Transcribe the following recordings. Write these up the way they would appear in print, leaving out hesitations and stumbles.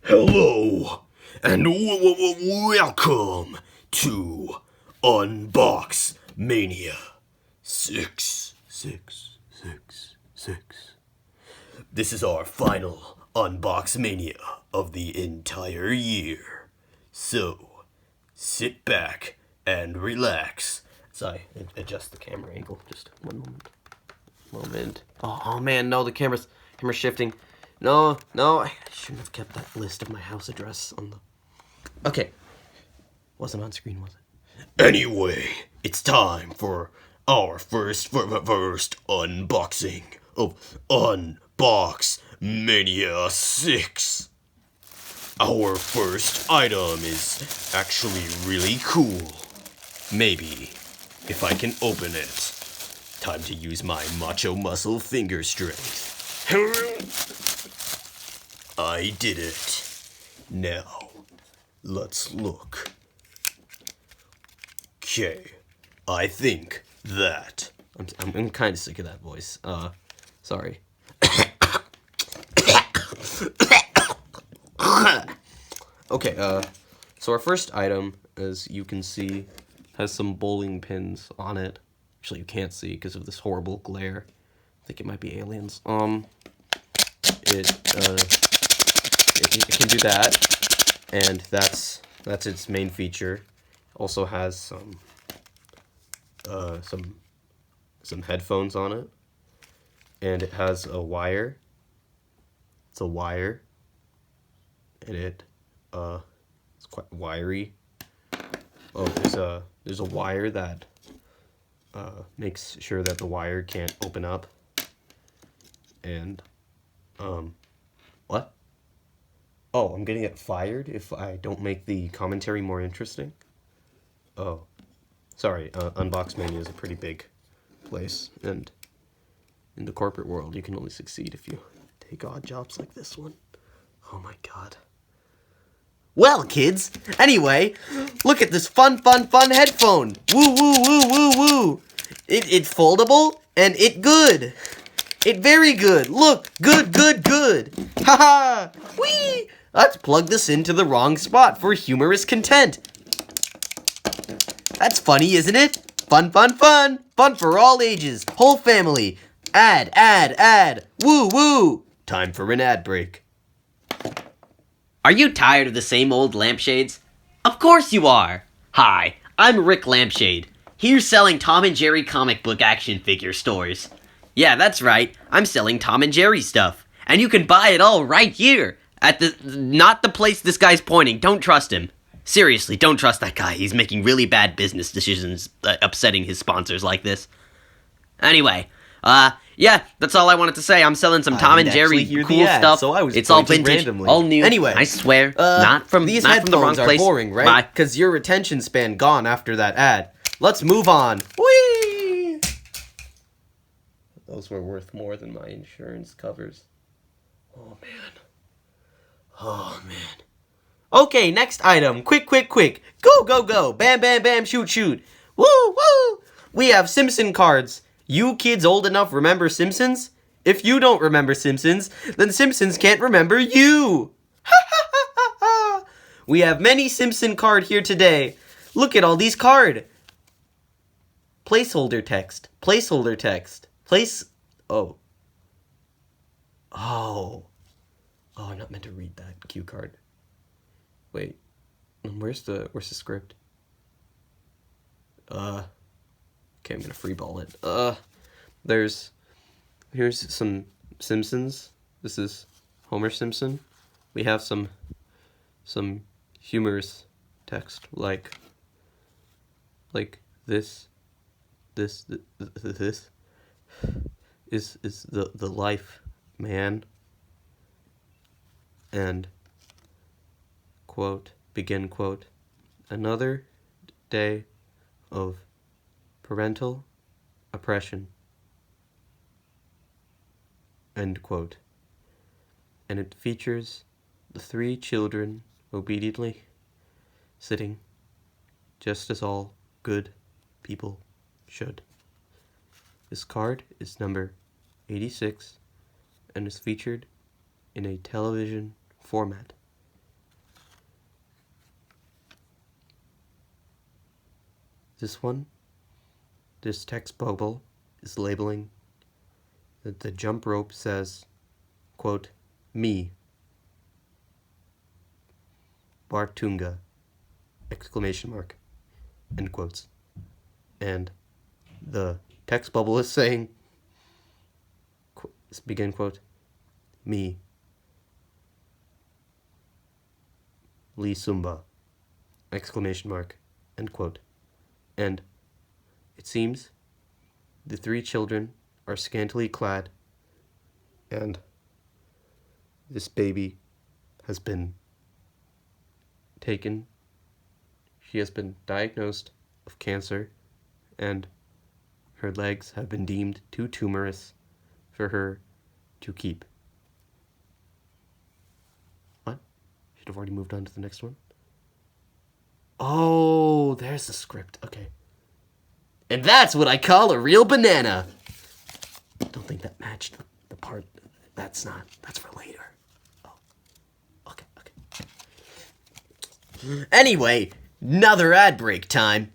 Hello, and welcome to Unbox Mania 66666. This is our final Unbox Mania of the entire year. So, sit back and relax as I adjust the camera angle. Just one moment. Oh man, no, the camera's shifting. No, I shouldn't have kept that list of my house address on the... Okay. Wasn't on screen, was it? Anyway, it's time for our first unboxing of Unbox Mania 6. Our first item is actually really cool. Maybe, if I can open it. Time to use my macho muscle finger strength. I did it. Now, let's look. Okay, I think that... I'm kind of sick of that voice. Sorry. Okay, so our first item, as you can see, has some bowling pins on it. Actually, you can't see because of this horrible glare. I think it might be aliens. It can do that, and that's its main feature. Also has some headphones on it, and it has a wire. It's a wire, and it's quite wiry. Oh, there's a wire that makes sure that the wire can't open up. And what? Oh, I'm gonna get fired if I don't make the commentary more interesting? Oh, sorry, Unbox Mania is a pretty big place, and in the corporate world, you can only succeed if you take odd jobs like this one. Oh my god. Well, kids, anyway, look at this fun headphone. Woo, woo, woo, woo, woo. It's foldable, and it good. It very good. Look, good. Haha, whee! Let's plug this into the wrong spot for humorous content. That's funny, isn't it? Fun. Fun for all ages. Whole family. Ad. Woo. Time for an ad break. Are you tired of the same old lampshades? Of course you are! Hi, I'm Rick Lampshade, here selling Tom and Jerry comic book action figure stores. Yeah, that's right, I'm selling Tom and Jerry stuff. And you can buy it all right here, at not the place this guy's pointing, don't trust him. Seriously, don't trust that guy, he's making really bad business decisions, upsetting his sponsors like this. Anyway, yeah, that's all I wanted to say. I'm selling some Tom and Jerry cool stuff. So it's all vintage, randomly. all new. Anyway, I swear, not from the wrong place. These boring, right? Because your attention span gone after that ad. Let's move on. Whee! Those were worth more than my insurance covers. Oh man. Okay, next item. Quick. Go. Bam, shoot. Woo. We have Simpson cards. You kids old enough remember Simpsons? If you don't remember Simpsons, then Simpsons can't remember you. We have many Simpson card here today. Look at all these card. Placeholder text. Oh, I'm not meant to read that cue card. Wait. Where's the script? Okay, I'm gonna freeball it. Here's some Simpsons. This is Homer Simpson. We have some humorous text like this is the life, man. And begin quote, another day of parental oppression, end quote. And it features the 3 children obediently sitting just as all good people should. This card is number 86 and is featured in a television format. This text bubble is labeling that the jump rope says, quote, me, Bartunga, exclamation mark, end quotes. And the text bubble is saying, begin quote, me, Lee Sumba, exclamation mark, end quote. And it seems the three children are scantily clad, and this baby has been taken. She has been diagnosed of cancer, and her legs have been deemed too tumorous for her to keep. What? Should have already moved on to the next one. Oh, there's the script. Okay. And that's what I call a real banana. Don't think that matched the part. That's for later. Oh. Okay. Anyway, another ad break time.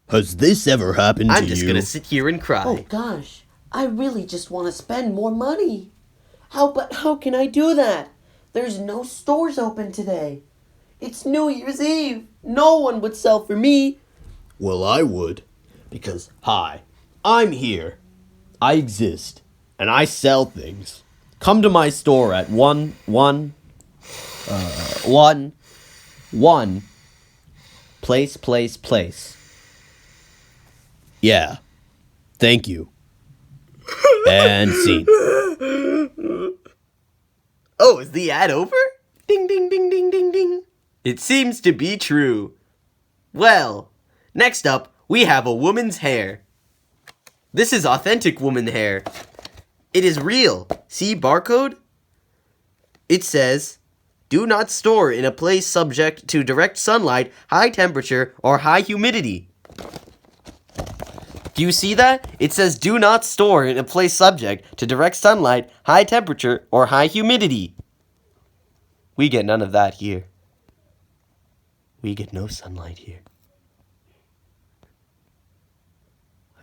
Has this ever happened to you? I'm just gonna sit here and cry. Oh gosh, I really just want to spend more money. How can I do that? There's no stores open today. It's New Year's Eve. No one would sell for me. Well, I would. Because, hi, I'm here. I exist. And I sell things. Come to my store at one place. Yeah. Thank you. And scene. Oh, is the ad over? Ding, ding, ding, ding, ding, ding. It seems to be true. Well, next up, we have a woman's hair. This is authentic woman hair. It is real. See barcode? It says, do not store in a place subject to direct sunlight, high temperature, or high humidity. Do you see that? It says do not store in a place subject to direct sunlight, high temperature, or high humidity. We get none of that here. We get no sunlight here.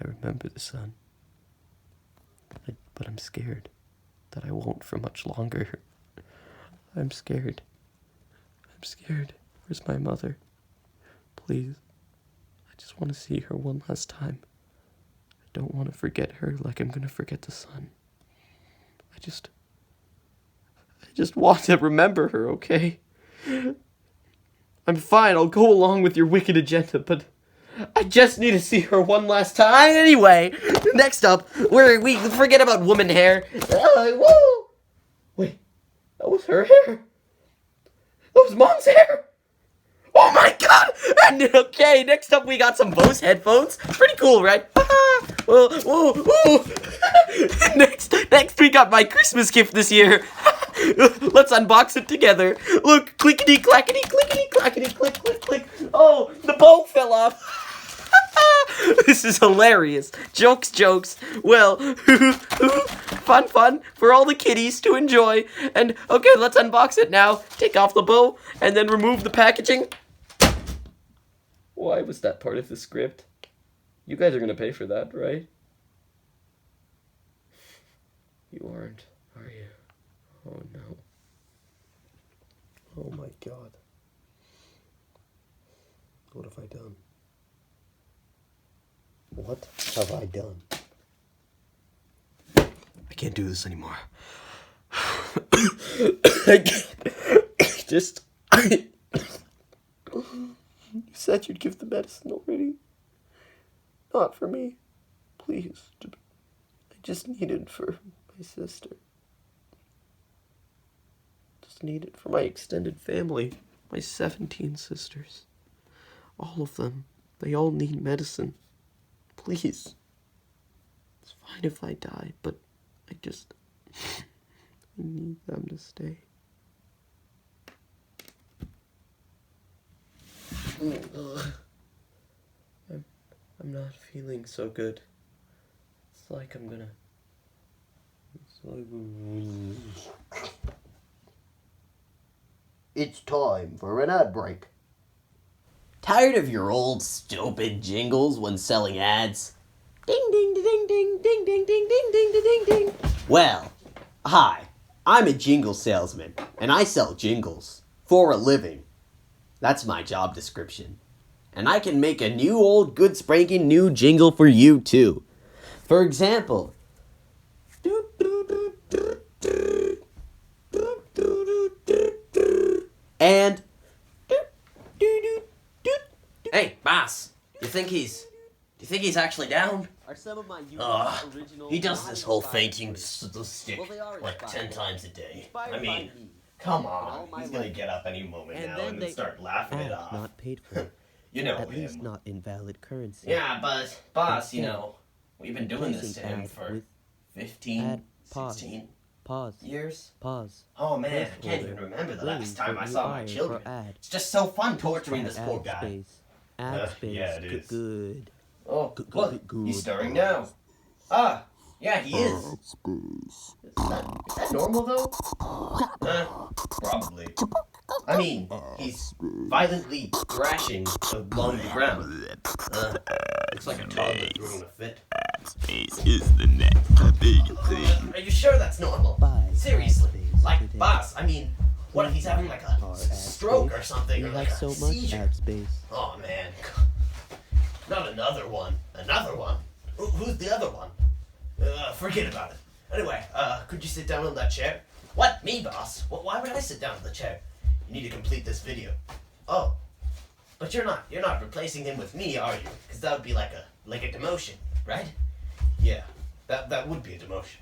I remember the sun. But I'm scared that I won't for much longer. I'm scared. Where's my mother? Please. I just want to see her one last time. I don't want to forget her like I'm going to forget the sun. I just want to remember her, okay? I'm fine, I'll go along with your wicked agenda, but I just need to see her one last time. Anyway, next up, we forget about woman hair. Whoa! Wait, that was her hair? That was Mom's hair? Oh my god! And okay, next up we got some Bose headphones. Pretty cool, right? Whoa. Next we got my Christmas gift this year. Let's unbox it together. Look, clickety clackety, clickety clackety, click, click, click. Oh, the bow fell off. This is hilarious. Jokes. Well, fun for all the kiddies to enjoy. And okay, let's unbox it now. Take off the bow and then remove the packaging. Why was that part of the script? You guys are gonna pay for that, right? You aren't, are you? Oh no. Oh my god. What have I done? What have I done? I can't do this anymore. You said you'd give the medicine already. Not for me. Please. I just need it for my sister. Just need it for my extended family. My 17 sisters. All of them. They all need medicine. Please. It's fine if I die, but I need them to stay. I'm not feeling so good. It's like I'm gonna... It's time for an ad break. Tired of your old stupid jingles when selling ads? Ding ding ding ding ding ding ding ding ding ding ding. Well, hi, I'm a jingle salesman, and I sell jingles for a living. That's my job description. And I can make a new old good spanking new jingle for you too. For example, and hey, boss, do you think he's actually down? Are some of my original... He does this whole thanking stick like 10 times a day. I mean, come on, he's gonna get up any moment now and then start laughing it off. Not paid for. You know At him. least not invalid currency. Yeah, but boss, you know, we've been doing this to him for 15, 16 years. Pause. Oh man, I can't even remember the last time I saw my children. It's just so fun torturing this poor guy. Ad space. Yeah, it is. Good. Oh, look, he's stirring now. Ah, yeah, he is. Is that normal though? Probably. I mean, he's violently thrashing along the ground. Looks like a toddler throwing a fit. Space is the next big thing. Are you sure that's normal? Seriously, like, boss, I mean, what if he's having like a stroke or something, or like a seizure? Oh man, not another one. Another one? Who's the other one? Forget about it. Anyway, could you sit down on that chair? What, me, boss? Why would I sit down on the chair? You need to complete this video. Oh, but you're not replacing him with me, are you? Because that would be like a demotion, right? Yeah, that would be a demotion.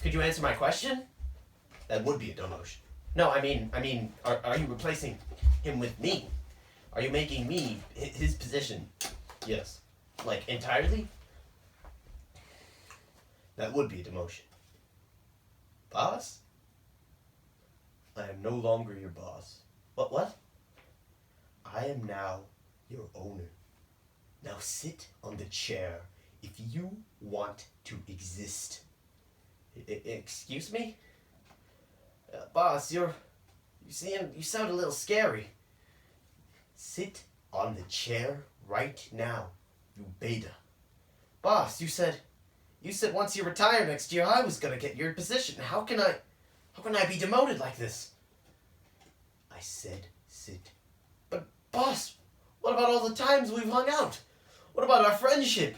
Could you answer my question? That would be a demotion. No, I mean, are you replacing him with me? Are you making me his position? Yes. Like, entirely? That would be a demotion. Boss? I am no longer your boss. What? I am now your owner. Now sit on the chair if you want to exist. Excuse me? Boss, you sound a little scary. Sit on the chair right now, you beta. Boss, you said once you retire next year I was gonna get your position. How can I be demoted like this? I said sit. But boss, what about all the times we've hung out? What about our friendship?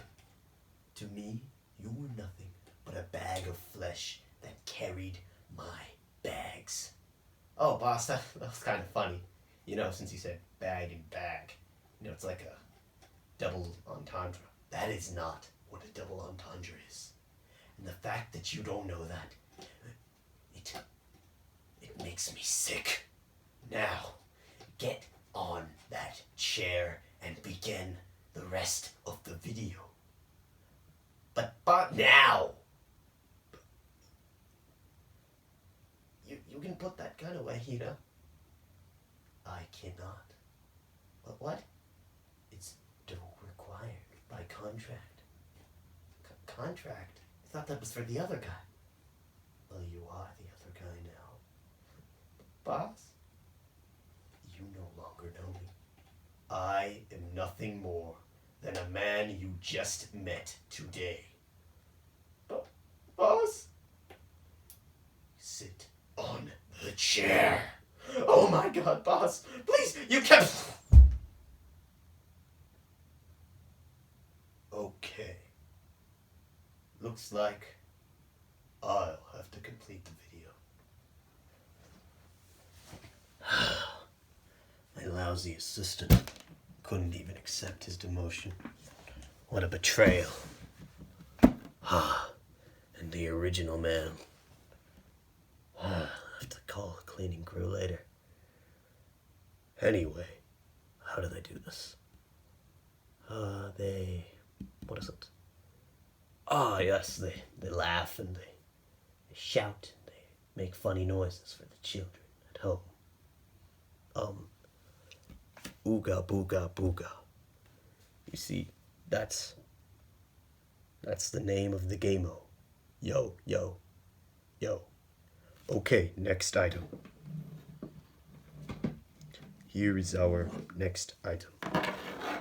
To me, you were nothing but a bag of flesh that carried my bags. Oh, boss, that was kind of funny. You know, since you said bag and bag. You know, it's like a double entendre. That is not what a double entendre is. And the fact that you don't know that, it makes me sick. Now, get on that chair and begin the rest of the video. But now! You can put that gun away, you know? I cannot. But what? It's required by contract. Contract? I thought that was for the other guy. Well, you are the other guy now. Boss? You no longer know me. I am nothing more than a man you just met today. Boss? Sit on the chair. Oh my God, boss. Please, you kept... Okay. Looks like I'll have to complete the video. My lousy assistant couldn't even accept his demotion. What a betrayal. And the original man. I'll have to call a cleaning crew later. Anyway, how do they do this? What is it? Yes, they laugh and they shout and they make funny noises for the children at home. Ooga booga booga. You see, that's the name of the game-o. Yo, yo, yo. Okay, next item. here is our next item.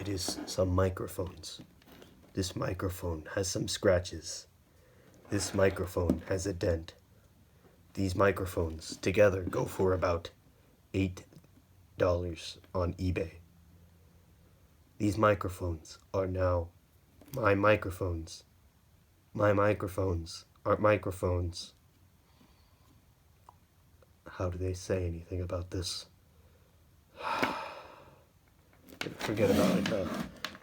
It is some microphones. This microphone has some scratches. This microphone has a dent. These microphones together go for about $8 on eBay. These microphones are now my microphones. My microphones aren't microphones. How do they say anything about this? Forget about it.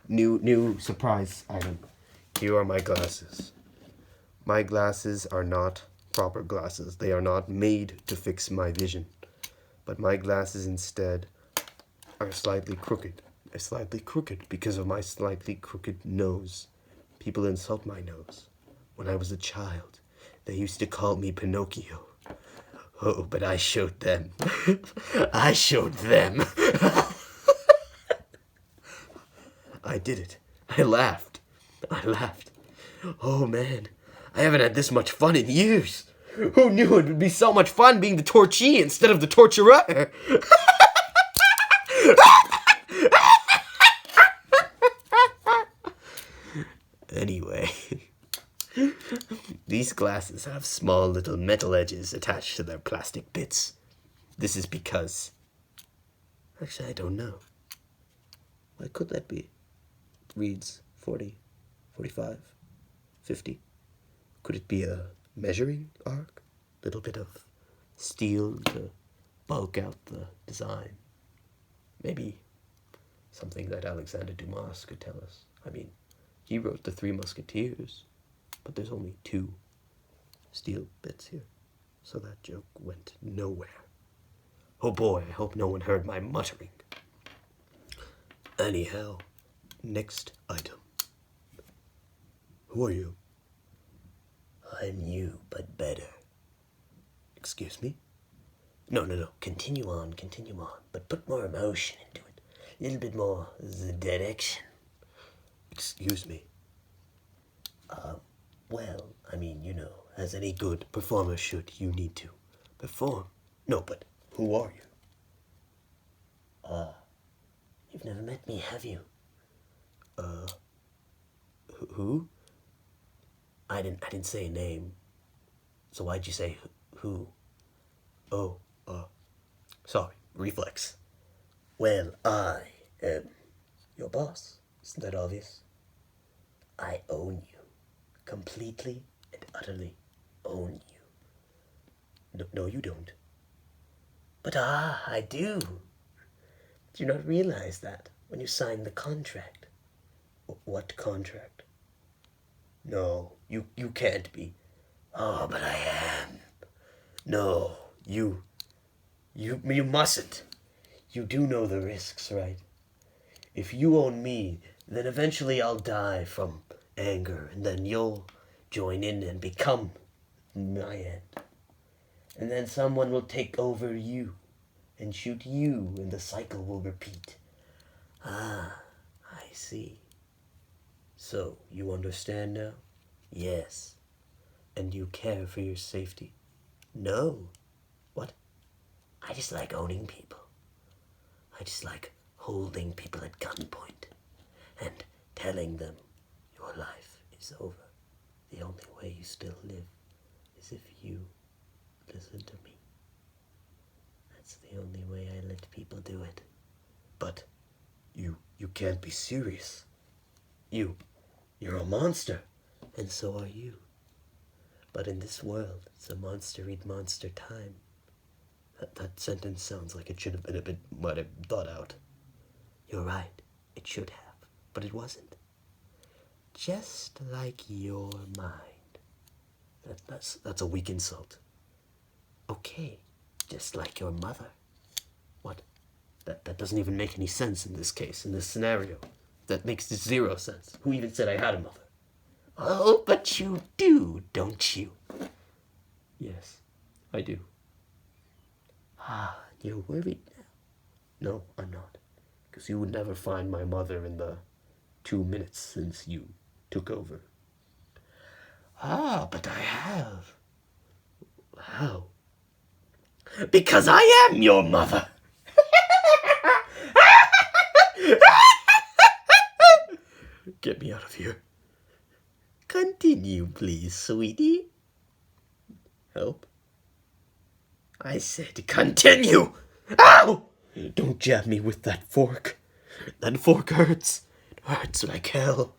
New surprise item. Here are my glasses. My glasses are not proper glasses. They are not made to fix my vision. But my glasses instead are slightly crooked. They're slightly crooked because of my slightly crooked nose. People insult my nose. When I was a child, they used to call me Pinocchio. Oh, but I showed them. I showed them. I did it. I laughed. Oh man, I haven't had this much fun in years. Who knew it would be so much fun being the torchee instead of the torturer? Anyway, these glasses have small little metal edges attached to their plastic bits. This is because... Actually, I don't know. What could that be? Reads 40, 45, 50. Could it be a measuring arc? Little bit of steel to bulk out the design. Maybe something that Alexander Dumas could tell us. I mean, he wrote The Three Musketeers, but there's only 2 steel bits here. So that joke went nowhere. Oh boy, I hope no one heard my muttering. Anyhow, next item. Who are you? I'm you, but better. Excuse me? No. Continue on. But put more emotion into it. A little bit more the direction. Excuse me. Well, I mean, you know, as any good performer should, you need to perform. No, but who are you? You've never met me, have you? Who? I didn't say a name. So why'd you say who? Oh, sorry, reflex. Well, I am your boss. Isn't that obvious? I own you. Completely and utterly own you. No, you don't. But I do. Do you not realize that when you sign the contract? What contract? No, you can't be. Oh, but I am. No, you mustn't. You do know the risks, right? If you own me, then eventually I'll die from anger, and then you'll join in and become my end. And then someone will take over you and shoot you, and the cycle will repeat. Ah, I see. So, you understand now? Yes. And you care for your safety? No. What? I just like owning people. I just like holding people at gunpoint and telling them your life is over. The only way you still live is if you listen to me. That's the only way I let people do it. But you can't be serious. You're a monster, and so are you. But in this world, it's a monster eat monster time. That sentence sounds like it should have been a bit might have thought out. You're right, it should have, but it wasn't. Just like your mind. That's a weak insult. Okay, just like your mother. What? That doesn't even make any sense in this case, in this scenario. That makes 0 sense. Who even said I had a mother? Oh, but you do, don't you? Yes, I do. Ah, you're worried now. No, I'm not. Because you would never find my mother in the 2 minutes since you took over. Ah, but I have. How? Because I am your mother. Get me out of here. Continue, please, sweetie. Help? I said continue! Ow! Don't jab me with that fork. That fork hurts. It hurts like hell.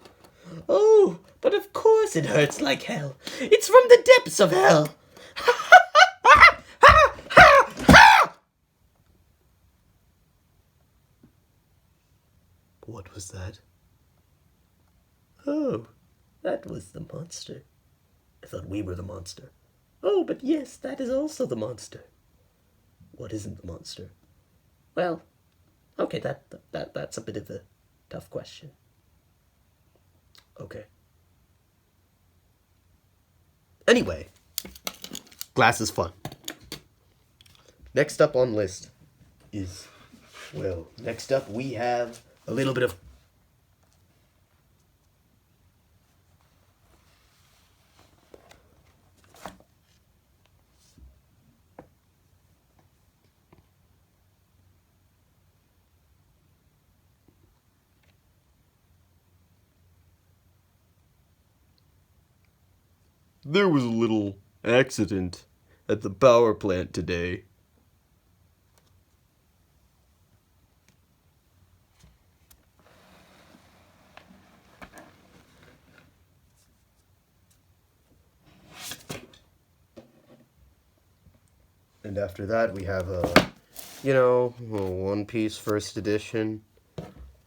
Oh, but of course it hurts like hell. It's from the depths of hell. What was that? Oh, that was the monster. I thought we were the monster. Oh, but yes, that is also the monster. What isn't the monster? Well, okay, that's a bit of a tough question. Okay. Anyway, glass is fun. Next up on list is, well, next up we have a little bit of There was a little accident at the power plant today. And after that we have a One Piece first edition.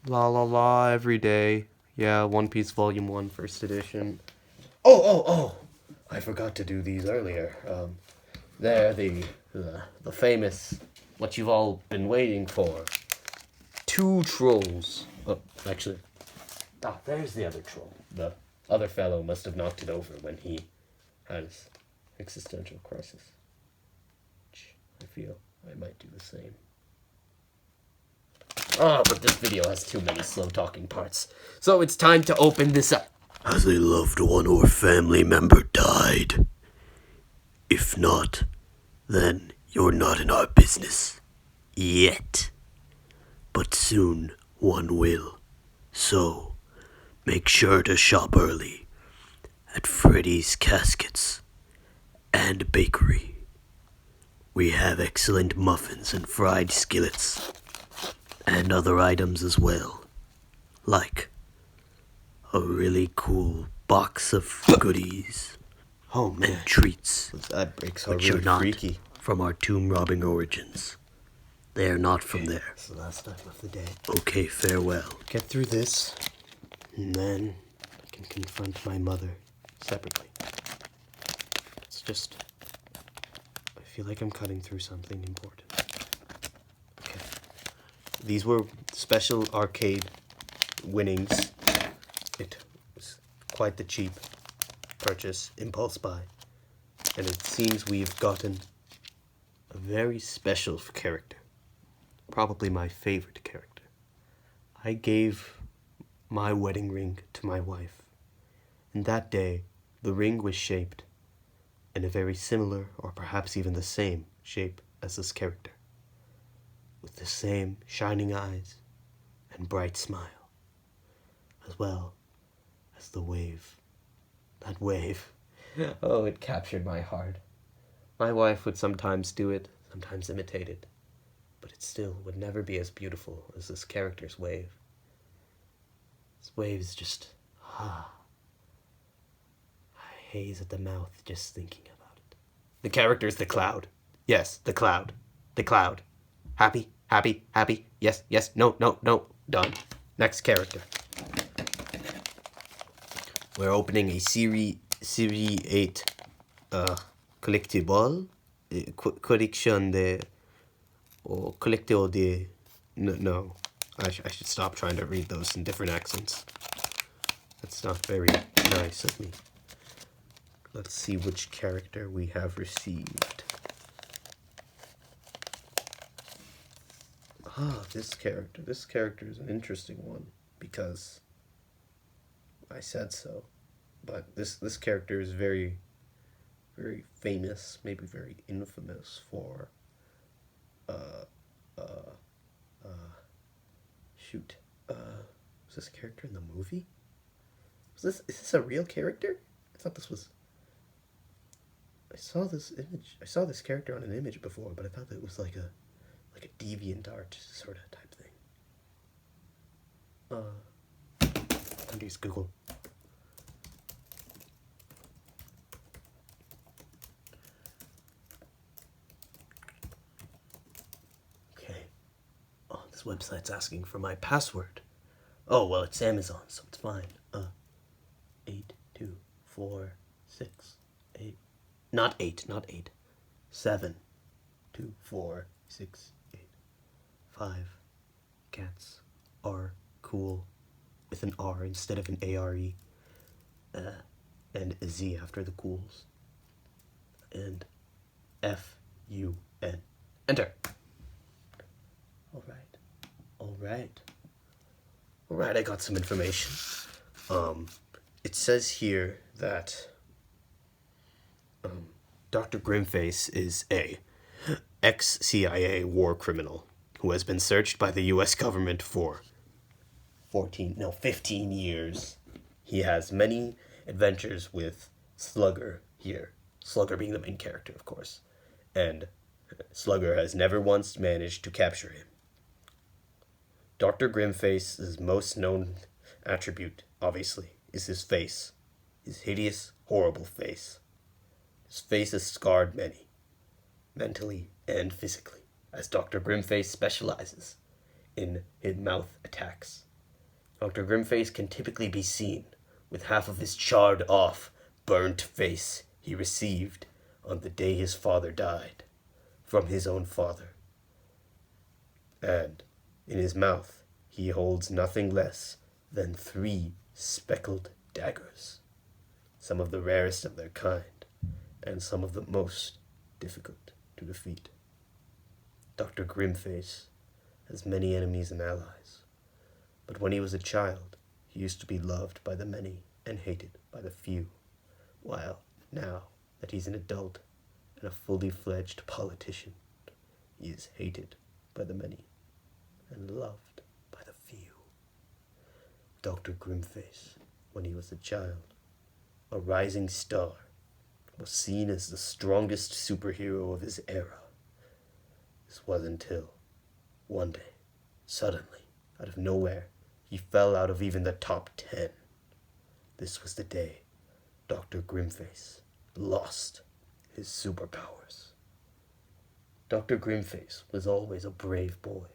La la la every day. Yeah, One Piece Volume 1 first edition. Oh! I forgot to do these earlier. They're the famous, what you've all been waiting for. 2 trolls. Oh, actually. Ah, there's the other troll. The other fellow must have knocked it over when he had his existential crisis. Which I feel I might do the same. Oh, but this video has too many slow talking parts. So it's time to open this up. Has a loved one or family member died? If not, then you're not in our business. Yet. But soon one will. So, make sure to shop early at Freddy's Caskets and Bakery. We have excellent muffins and fried skillets, and other items as well, like a really cool box of goodies and treats, That breaks are which really are not freaky. from our tomb robbing origins. They are not from there. It's the last time of the day. Okay, farewell. Get through this, and then I can confront my mother separately. It's just, I feel like I'm cutting through something important. Okay. These were special arcade winnings. It was quite the cheap purchase, impulse buy. And it seems we've gotten a very special character. Probably my favorite character. I gave my wedding ring to my wife. And that day, the ring was shaped in a very similar, or perhaps even the same, shape as this character. With the same shining eyes and bright smile. As well as the wave. That wave. Oh, it captured my heart. My wife would sometimes do it, sometimes imitate it. But it still would never be as beautiful as this character's wave. This wave is just, I haze at the mouth just thinking about it. The character's the cloud. Yes, the cloud. The cloud. Happy, happy, happy. Yes, yes, no, no, no. Done. Next character. We're opening a Series 8 collectible. Collection de... Or collectio de... No. I should stop trying to read those in different accents. That's not very nice of me. Let's see which character we have received. This character. This character is an interesting one because I said so. But this character is very, very famous, maybe very infamous for shoot. Was this character in the movie? Is this a real character? I thought this was... I saw this image. I saw this character on an image before, but I thought that it was like a DeviantArt sort of type thing. I'll use Google. Okay. Oh, this website's asking for my password. Oh, well, it's Amazon, so it's fine. 8, 2, 4, 6, 8. Not 8. 7, 2, 4, 6, 8. 5. Cats are cool with an R instead of an A-R-E. And a Z after the cools. And F-U-N. Enter. Alright, I got some information. It says here that Dr. Grimface is a ex-CIA war criminal who has been searched by the U.S. government for 15 years. He has many adventures with Slugger here. Slugger being the main character, of course. And Slugger has never once managed to capture him. Dr. Grimface's most known attribute, obviously, is his face. His hideous, horrible face. His face has scarred many, mentally and physically, as Dr. Grimface specializes in his mouth attacks. Dr. Grimface can typically be seen with half of his charred off, burnt face he received on the day his father died, from his own father. And in his mouth he holds nothing less than 3 speckled daggers, some of the rarest of their kind, and some of the most difficult to defeat. Dr. Grimface has many enemies and allies, but when he was a child, he used to be loved by the many and hated by the few, while now that he's an adult and a fully fledged politician, he is hated by the many and loved by the few. Dr. Grimface, when he was a child, a rising star, was seen as the strongest superhero of his era. This was until one day, suddenly, out of nowhere, he fell out of even the top 10. This was the day Dr. Grimface lost his superpowers. Dr. Grimface was always a brave boy.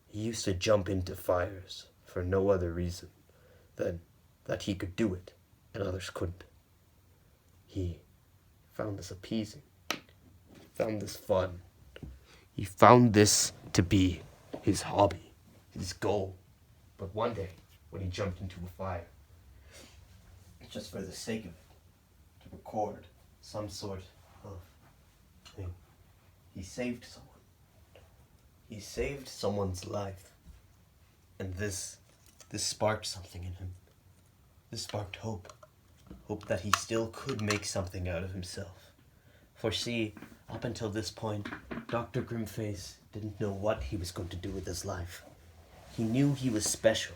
He used to jump into fires for no other reason than that he could do it and others couldn't. He found this appeasing. He found this fun. He found this to be his hobby, his goal. But one day, when he jumped into a fire, just for the sake of it, to record some sort of thing, he saved someone. He saved someone's life. And this sparked something in him. This sparked hope. Hope that he still could make something out of himself. For see, up until this point, Dr. Grimface didn't know what he was going to do with his life. He knew he was special,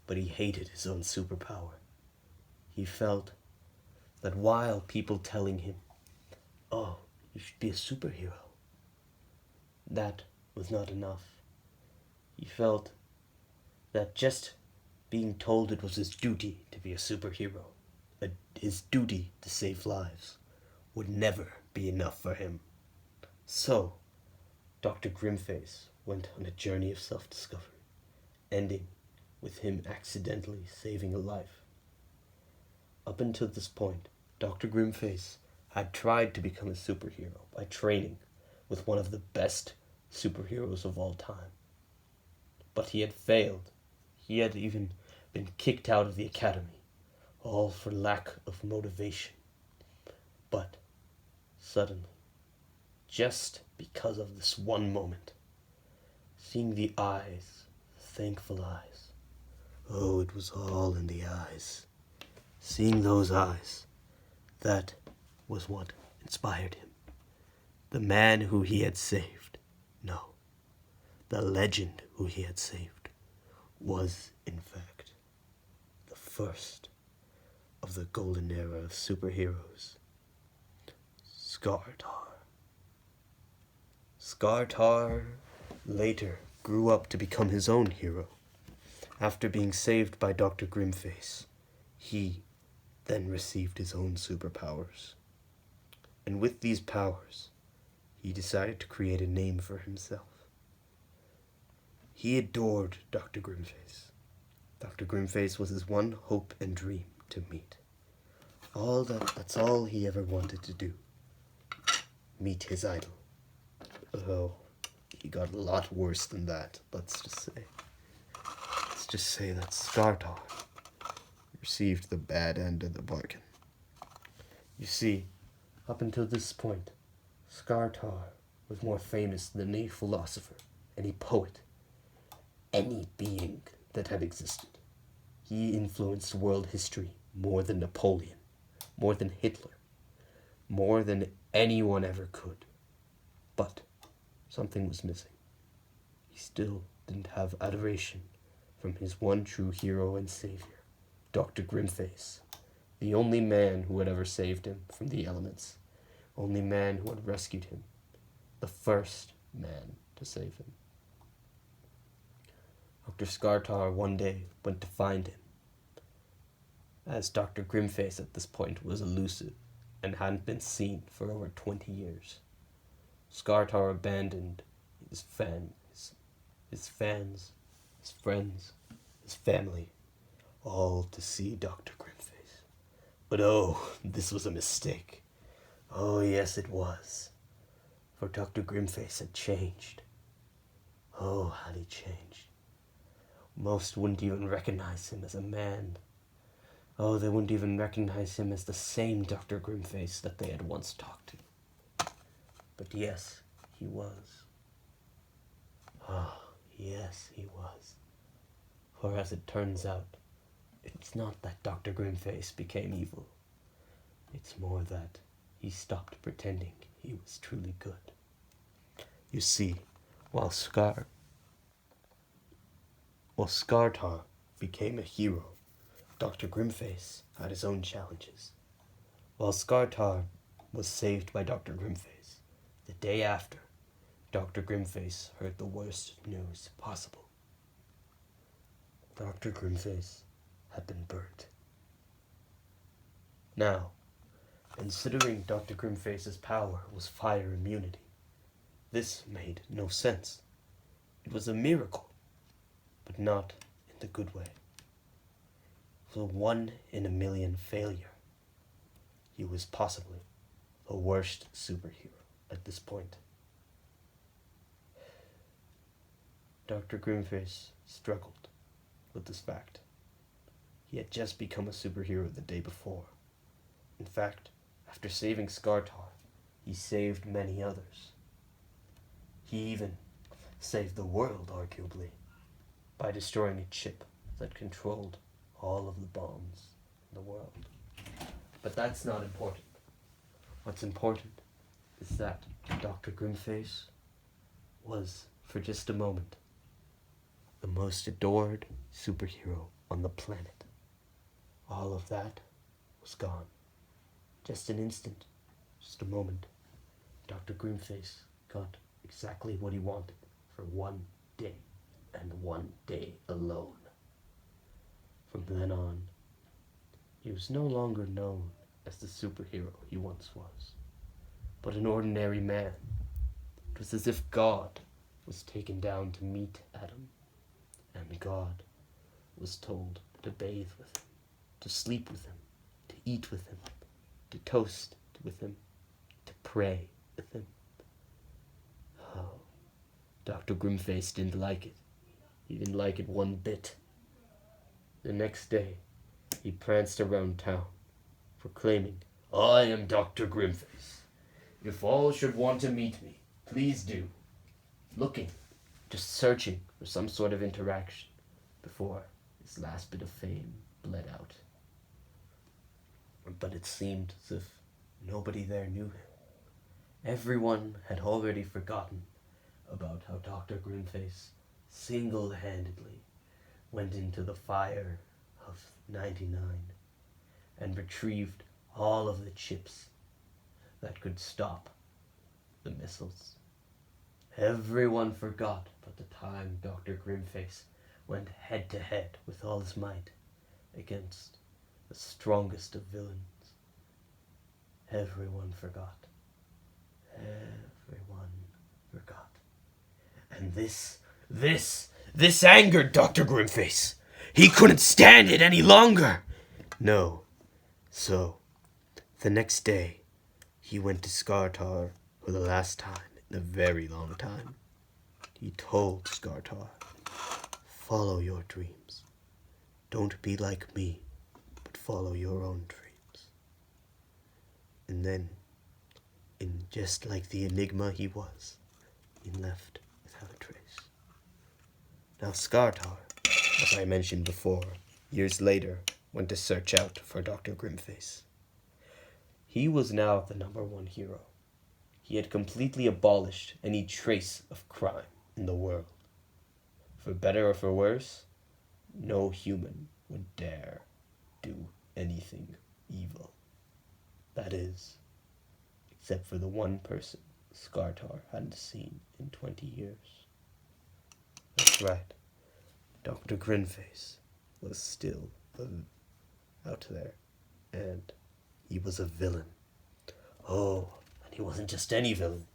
but he hated his own superpower. He felt that while people telling him, "Oh, you should be a superhero," that was not enough. He felt that just being told it was his duty to be a superhero, his duty to save lives, would never be enough for him. So, Dr. Grimface went on a journey of self-discovery, ending with him accidentally saving a life. Up until this point, Dr. Grimface had tried to become a superhero by training with one of the best superheroes of all time. But he had failed. He had even been kicked out of the academy, all for lack of motivation. But suddenly, just because of this one moment, seeing the eyes, the thankful eyes, oh, it was all in the eyes. Seeing those eyes, that was what inspired him. The man who he had saved, no, the legend who he had saved, was, in fact, the first of the golden era of superheroes, Skartar. Skartar later grew up to become his own hero. After being saved by Dr. Grimface, he then received his own superpowers. And with these powers, he decided to create a name for himself. He adored Dr. Grimface. Dr. Grimface was his one hope and dream to meet. That's all he ever wanted to do. Meet his idol. Oh, he got a lot worse than that, let's just say. Let's just say that Skartar received the bad end of the bargain. You see, up until this point, Skartar was more famous than any philosopher, any poet, any being that had existed. He influenced world history more than Napoleon, more than Hitler, more than anyone ever could. But something was missing. He still didn't have adoration from his one true hero and savior, Dr. Grimface, the only man who had ever saved him from the elements, only man who had rescued him, the first man to save him. Dr. Skartar one day went to find him, as Dr. Grimface at this point was elusive and hadn't been seen for over 20 years. Skartar abandoned his fans, his friends, his family, all to see Dr. Grimface. But oh, this was a mistake. Oh yes, it was. For Dr. Grimface had changed. Oh, had he changed. Most wouldn't even recognize him as a man. Oh, they wouldn't even recognize him as the same Dr. Grimface that they had once talked to. But yes, he was. Oh, yes, he was. For as it turns out, it's not that Dr. Grimface became evil. It's more that he stopped pretending he was truly good. You see, while Skartar became a hero, Dr. Grimface had his own challenges. While Skartar was saved by Dr. Grimface, the day after, Dr. Grimface heard the worst news possible. Dr. Grimface had been burnt. Now, considering Dr. Grimface's power was fire immunity, this made no sense. It was a miracle, but not in the good way. It was a 1 in a million failure. He was possibly the worst superhero at this point. Dr. Grimface struggled with this fact. He had just become a superhero the day before. In fact, after saving Skartar, he saved many others. He even saved the world, arguably, by destroying a chip that controlled all of the bombs in the world. But that's not important. What's important is that Dr. Grimface was, for just a moment, the most adored superhero on the planet. All of that was gone. Just an instant, just a moment. Dr. Grimface got exactly what he wanted for 1 day, and 1 day alone. From then on, he was no longer known as the superhero he once was, but an ordinary man. It was as if God was taken down to meet Adam, and God was told to bathe with him, to sleep with him, to eat with him, to toast with him, to pray with him. Oh, Dr. Grimface didn't like it. He didn't like it one bit. The next day, he pranced around town, proclaiming, "I am Dr. Grimface. If all should want to meet me, please do." Looking, just searching for some sort of interaction before his last bit of fame bled out. But it seemed as if nobody there knew him. Everyone had already forgotten about how Dr. Grimface single-handedly went into the fire of 99 and retrieved all of the chips that could stop the missiles. Everyone forgot about the time Dr. Grimface went head to head with all his might against the strongest of villains. Everyone forgot. Everyone forgot. And this angered Dr. Grimface. He couldn't stand it any longer. No. So, the next day, he went to Skartar for the last time in a very long time. He told Skartar, "Follow your dreams. Don't be like me, but follow your own dreams." And then, just like the enigma he was, he left without a trace. Now Skartar, as I mentioned before, years later, went to search out for Dr. Grimface. He was now the #1 hero. He had completely abolished any trace of crime in the world. For better or for worse, no human would dare do anything evil. That is, except for the one person Skartar hadn't seen in 20 years. That's right. Dr. Grinface was still out there, and he was a villain. Oh, and he wasn't just any villain.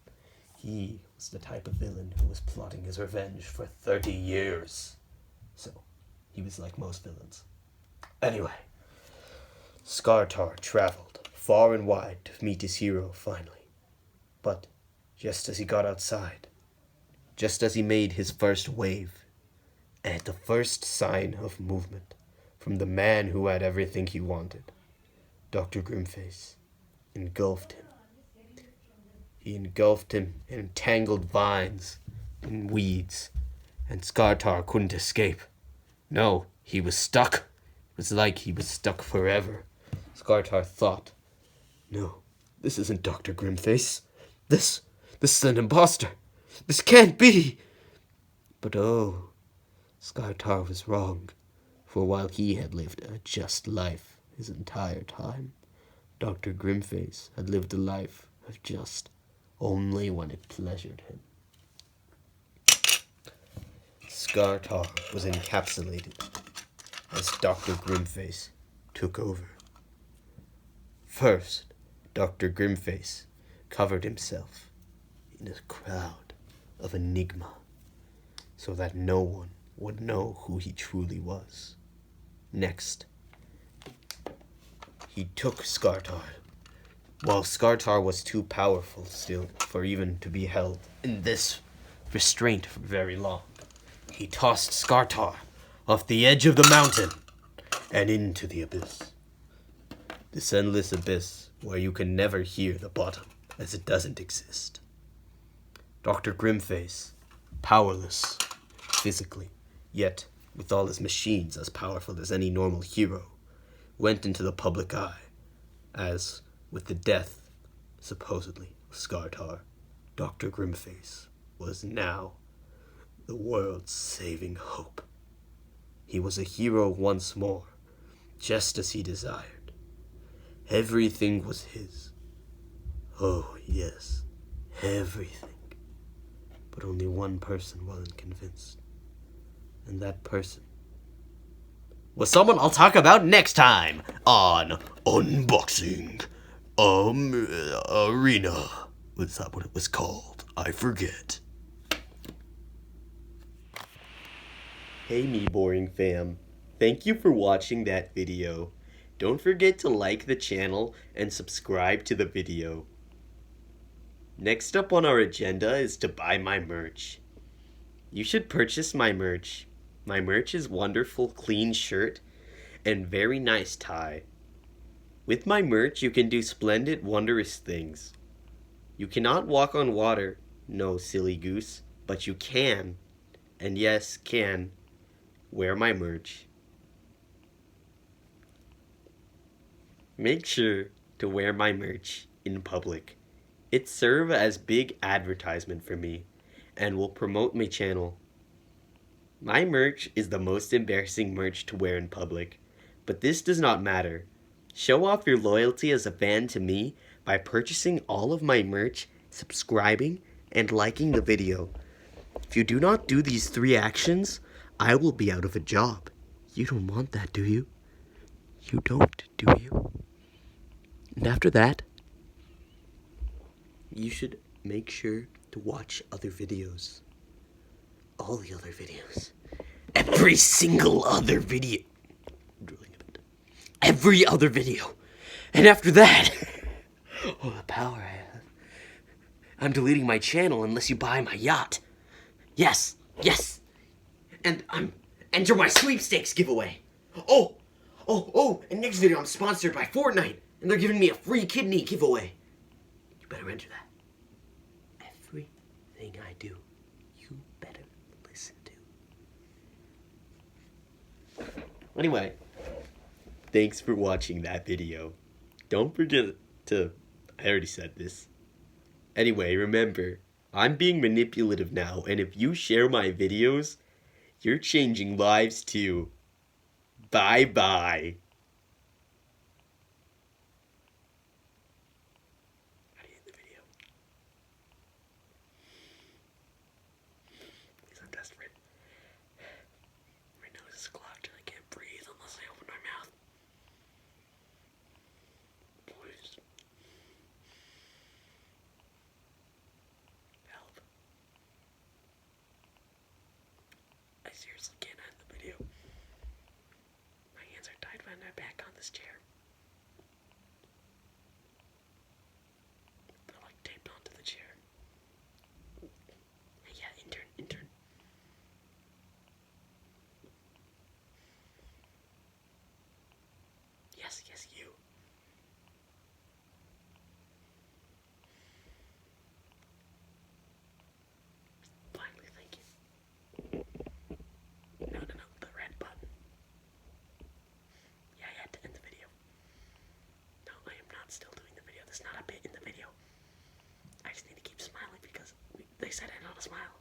He was the type of villain who was plotting his revenge for 30 years. So, he was like most villains. Anyway, Skartar traveled far and wide to meet his hero finally. But just as he got outside, just as he made his first wave, and at the first sign of movement from the man who had everything he wanted, Dr. Grimface engulfed him. He engulfed him in tangled vines and weeds, and Skartar couldn't escape. No, he was stuck. It was like he was stuck forever. Skartar thought, "No, this isn't Dr. Grimface. This is an imposter. This can't be." But oh, Skartar was wrong, for while he had lived a just life his entire time, Dr. Grimface had lived a life of just only when it pleasured him. Skartar was encapsulated as Dr. Grimface took over. First, Dr. Grimface covered himself in a crowd of enigma so that no one would know who he truly was. Next, he took Skartar. While Skartar was too powerful still for even to be held in this restraint for very long, he tossed Skartar off the edge of the mountain and into the abyss. This endless abyss where you can never hear the bottom, as it doesn't exist. Dr. Grimface, powerless physically, yet with all his machines as powerful as any normal hero, went into the public eye, as with the death, supposedly, of Skartar, Dr. Grimface was now the world's saving hope. He was a hero once more, just as he desired. Everything was his. Oh, yes, everything. But only one person wasn't convinced. And that person was someone I'll talk about next time on Unboxing Arena. Was that what it was called? I forget. Hey me boring fam, thank you for watching that video. Don't forget to like the channel and subscribe to the video. Next up on our agenda is to buy my merch. You should purchase my merch. My merch is wonderful clean shirt and very nice tie. With my merch you can do splendid wondrous things. You cannot walk on water, no silly goose, but you can, and yes, can, wear my merch. Make sure to wear my merch in public. It serves as big advertisement for me and will promote my channel. My merch is the most embarrassing merch to wear in public, but this does not matter. Show off your loyalty as a fan to me by purchasing all of my merch, subscribing, and liking the video. If you do not do these 3 actions, I will be out of a job. You don't want that, do you? You don't, do you? And after that, you should make sure to watch other videos. All the other videos. Every single other video. I'm drooling a bit. Every other video. And after that, oh, the power I have. I'm deleting my channel unless you buy my yacht. Yes, yes. And I'm enter my sweepstakes giveaway. Oh, and next video I'm sponsored by Fortnite, and they're giving me a free kidney giveaway. You better enter that. Everything I do, you better listen to. Anyway, thanks for watching that video. Don't forget to, I already said this. Anyway, remember, I'm being manipulative now, and if you share my videos, you're changing lives too. Bye-bye. How do you end the video? Please, I'm desperate. My nose is clogged and I can't breathe unless I open my mouth. Please. Help. I seriously can't end the video. My hands are tied behind my back on this chair. They're like taped onto the chair. Hey, yeah, intern. Yes, you. Finally, thank you. No, the red button. Yeah, I had to end the video. No, I am not still doing the video. There's not a bit in the video. I just need to keep smiling because they said I know how to smile.